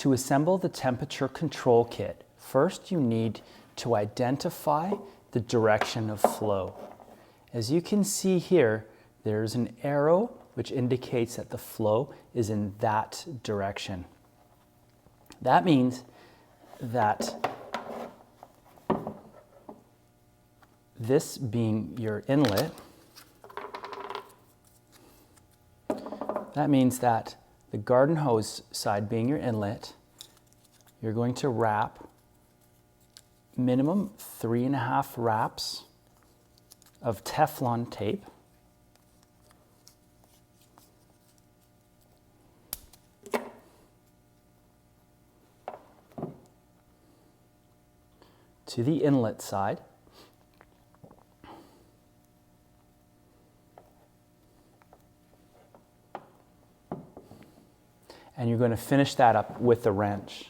To assemble the temperature control kit, first you need to identify the direction of flow. As you can see here, there's an arrow which indicates that the flow is in that direction. That means that this being your inlet, that means that the garden hose side being your inlet, you're going to wrap minimum 3.5 wraps of Teflon tape. To the inlet side. And you're going to finish that up with the wrench.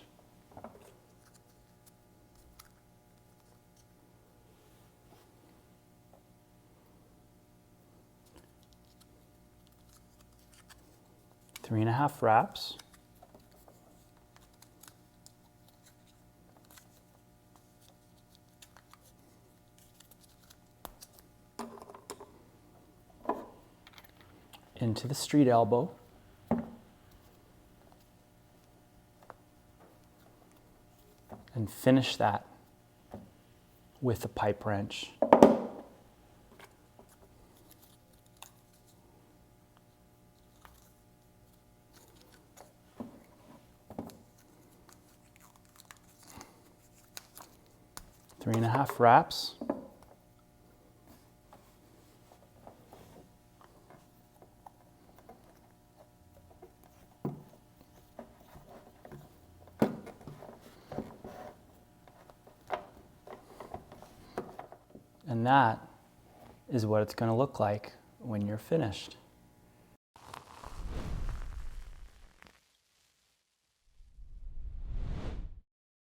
Three and a half wraps. Into the street elbow. And finish that with a pipe wrench. Three and a half wraps. And that is what it's going to look like when you're finished.